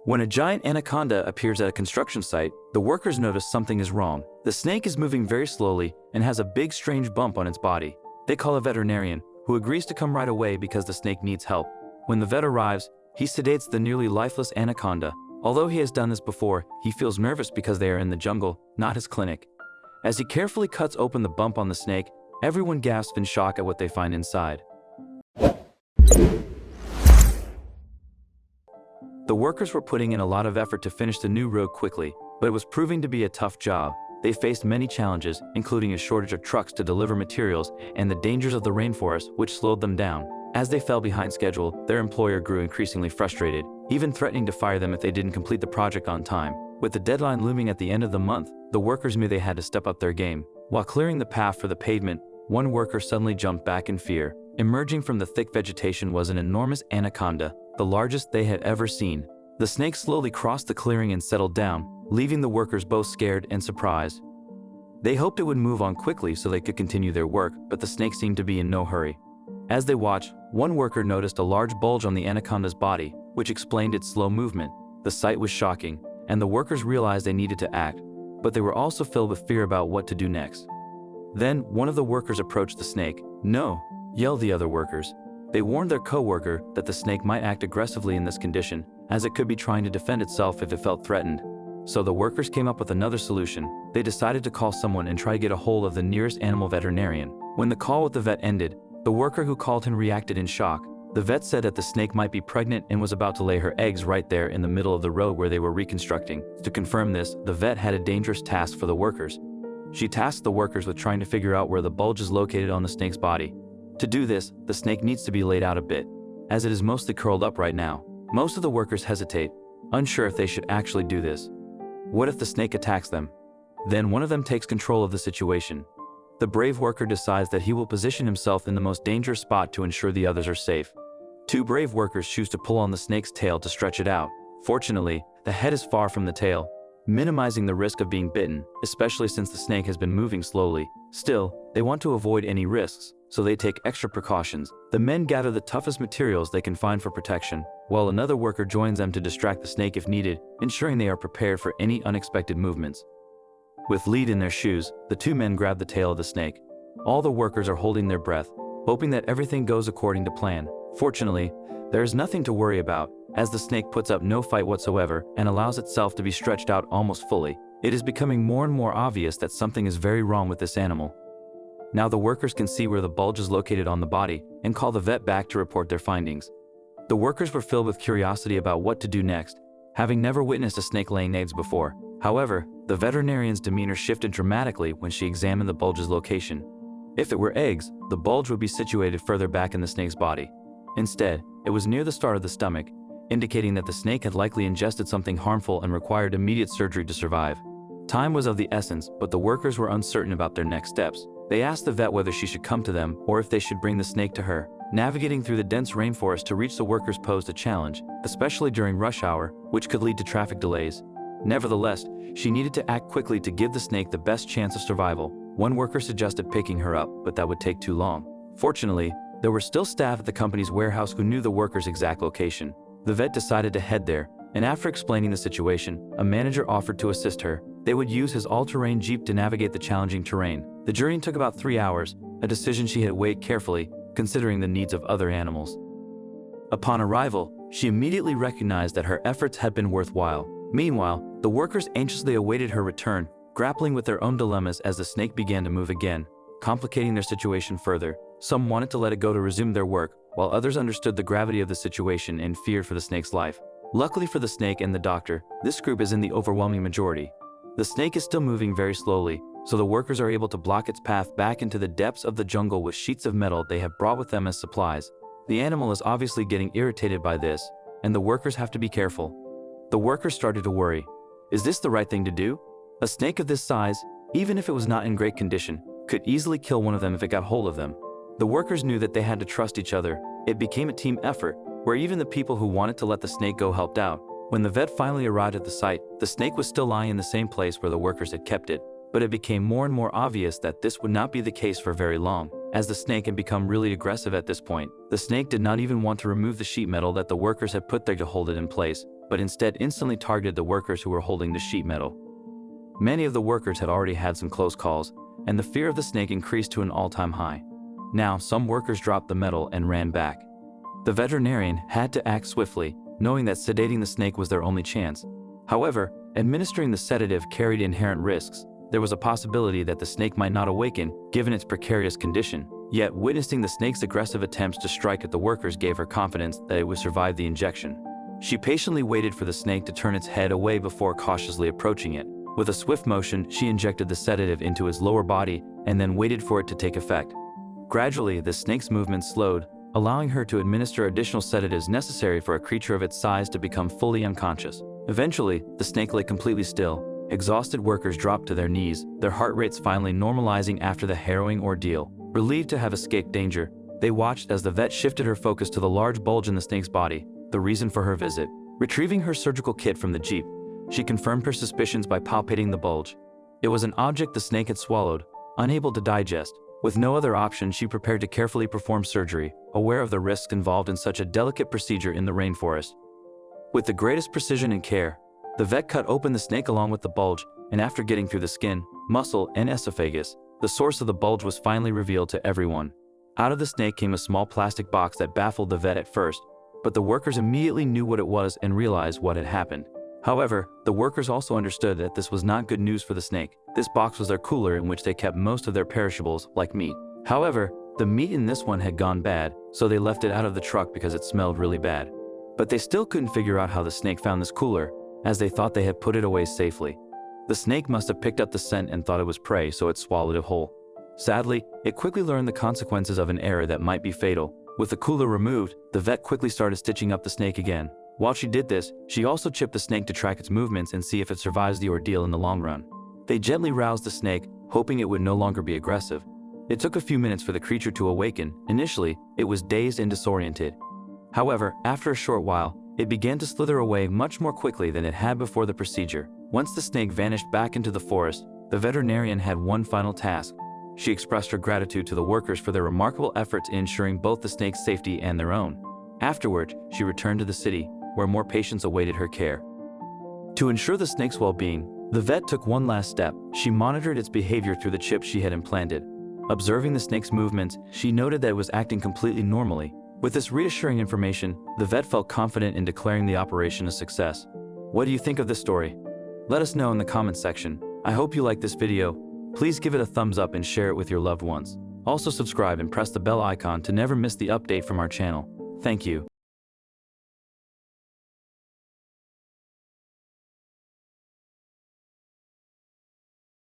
When a giant anaconda appears at a construction site, the workers notice something is wrong. The snake is moving very slowly and has a big strange bump on its body. They call a veterinarian, who agrees to come right away because the snake needs help. When the vet arrives, he sedates the nearly lifeless anaconda. Although he has done this before, he feels nervous because they are in the jungle, not his clinic. As he carefully cuts open the bump on the snake, everyone gasps in shock at what they find inside. The workers were putting in a lot of effort to finish the new road quickly, but it was proving to be a tough job. They faced many challenges, including a shortage of trucks to deliver materials and the dangers of the rainforest, which slowed them down. As they fell behind schedule, their employer grew increasingly frustrated, even threatening to fire them if they didn't complete the project on time. With the deadline looming at the end of the month, the workers knew they had to step up their game. While clearing the path for the pavement, one worker suddenly jumped back in fear. Emerging from the thick vegetation was an enormous anaconda, the largest they had ever seen. The snake slowly crossed the clearing and settled down, leaving the workers both scared and surprised. They hoped it would move on quickly so they could continue their work, but the snake seemed to be in no hurry. As they watched, one worker noticed a large bulge on the anaconda's body, which explained its slow movement. The sight was shocking, and the workers realized they needed to act, but they were also filled with fear about what to do next. Then, one of the workers approached the snake. "No!" yelled the other workers. They warned their co-worker that the snake might act aggressively in this condition, as it could be trying to defend itself if it felt threatened. So the workers came up with another solution. They decided to call someone and try to get a hold of the nearest animal veterinarian. When the call with the vet ended, the worker who called him reacted in shock. The vet said that the snake might be pregnant and was about to lay her eggs right there in the middle of the road where they were reconstructing. To confirm this, the vet had a dangerous task for the workers. She tasked the workers with trying to figure out where the bulge is located on the snake's body. To do this, the snake needs to be laid out a bit, as it is mostly curled up right now. Most of the workers hesitate, unsure if they should actually do this. What if the snake attacks them? Then one of them takes control of the situation. The brave worker decides that he will position himself in the most dangerous spot to ensure the others are safe. Two brave workers choose to pull on the snake's tail to stretch it out. Fortunately, the head is far from the tail, minimizing the risk of being bitten, especially since the snake has been moving slowly. Still, they want to avoid any risks, so they take extra precautions. The men gather the toughest materials they can find for protection, while another worker joins them to distract the snake if needed, ensuring they are prepared for any unexpected movements. With lead in their shoes, the two men grab the tail of the snake. All the workers are holding their breath, hoping that everything goes according to plan. Fortunately, there is nothing to worry about, as the snake puts up no fight whatsoever and allows itself to be stretched out almost fully. It is becoming more and more obvious that something is very wrong with this animal. Now the workers can see where the bulge is located on the body and call the vet back to report their findings. The workers were filled with curiosity about what to do next, having never witnessed a snake laying eggs before. However, the veterinarian's demeanor shifted dramatically when she examined the bulge's location. If it were eggs, the bulge would be situated further back in the snake's body. Instead, it was near the start of the stomach, indicating that the snake had likely ingested something harmful and required immediate surgery to survive. Time was of the essence, but the workers were uncertain about their next steps. They asked the vet whether she should come to them or if they should bring the snake to her. Navigating through the dense rainforest to reach the workers posed a challenge, especially during rush hour, which could lead to traffic delays. Nevertheless, she needed to act quickly to give the snake the best chance of survival. One worker suggested picking her up, but that would take too long. Fortunately, there were still staff at the company's warehouse who knew the workers' exact location. The vet decided to head there, and after explaining the situation, a manager offered to assist her. They would use his all-terrain Jeep to navigate the challenging terrain. The journey took about 3 hours, a decision she had weighed carefully, considering the needs of other animals. Upon arrival, she immediately recognized that her efforts had been worthwhile. Meanwhile, the workers anxiously awaited her return, grappling with their own dilemmas as the snake began to move again, complicating their situation further. Some wanted to let it go to resume their work, while others understood the gravity of the situation and feared for the snake's life. Luckily for the snake and the doctor, this group is in the overwhelming majority. The snake is still moving very slowly, so the workers are able to block its path back into the depths of the jungle with sheets of metal they have brought with them as supplies. The animal is obviously getting irritated by this, and the workers have to be careful. The workers started to worry. Is this the right thing to do? A snake of this size, even if it was not in great condition, could easily kill one of them if it got hold of them. The workers knew that they had to trust each other. It became a team effort, where even the people who wanted to let the snake go helped out. When the vet finally arrived at the site, the snake was still lying in the same place where the workers had kept it. But it became more and more obvious that this would not be the case for very long, as the snake had become really aggressive at this point. The snake did not even want to remove the sheet metal that the workers had put there to hold it in place. but instead instantly targeted the workers who were holding the sheet metal. Many of the workers had already had some close calls, and the fear of the snake increased to an all-time high. Now, some workers dropped the metal and ran back. The veterinarian had to act swiftly, knowing that sedating the snake was their only chance. However, administering the sedative carried inherent risks. There was a possibility that the snake might not awaken, given its precarious condition. Yet, witnessing the snake's aggressive attempts to strike at the workers gave her confidence that it would survive the injection. She patiently waited for the snake to turn its head away before cautiously approaching it. With a swift motion, she injected the sedative into its lower body and then waited for it to take effect. Gradually, the snake's movement slowed, allowing her to administer additional sedatives necessary for a creature of its size to become fully unconscious. Eventually, the snake lay completely still. Exhausted workers dropped to their knees, their heart rates finally normalizing after the harrowing ordeal. Relieved to have escaped danger, they watched as the vet shifted her focus to the large bulge in the snake's body, the reason for her visit. Retrieving her surgical kit from the jeep, she confirmed her suspicions by palpating the bulge. It was an object the snake had swallowed, unable to digest. With no other option, she prepared to carefully perform surgery, aware of the risks involved in such a delicate procedure in the rainforest. With the greatest precision and care, the vet cut open the snake along with the bulge, and after getting through the skin, muscle, and esophagus, the source of the bulge was finally revealed to everyone. Out of the snake came a small plastic box that baffled the vet at first, but the workers immediately knew what it was and realized what had happened. However, the workers also understood that this was not good news for the snake. This box was their cooler in which they kept most of their perishables, like meat. However, the meat in this one had gone bad, so they left it out of the truck because it smelled really bad. But they still couldn't figure out how the snake found this cooler, as they thought they had put it away safely. The snake must have picked up the scent and thought it was prey, so it swallowed it whole. Sadly, it quickly learned the consequences of an error that might be fatal. With the cooler removed, the vet quickly started stitching up the snake again. While she did this, she also chipped the snake to track its movements and see if it survives the ordeal in the long run. They gently roused the snake, hoping it would no longer be aggressive. It took a few minutes for the creature to awaken. Initially, it was dazed and disoriented. However, after a short while, it began to slither away much more quickly than it had before the procedure. Once the snake vanished back into the forest, the veterinarian had one final task. She expressed her gratitude to the workers for their remarkable efforts in ensuring both the snake's safety and their own. Afterward, she returned to the city, where more patients awaited her care. To ensure the snake's well-being, the vet took one last step. She monitored its behavior through the chip she had implanted. Observing the snake's movements, she noted that it was acting completely normally. With this reassuring information, the vet felt confident in declaring the operation a success. What do you think of this story? Let us know in the comments section. I hope you liked this video. Please give it a thumbs up and share it with your loved ones. Also subscribe and press the bell icon to never miss the update from our channel. Thank you.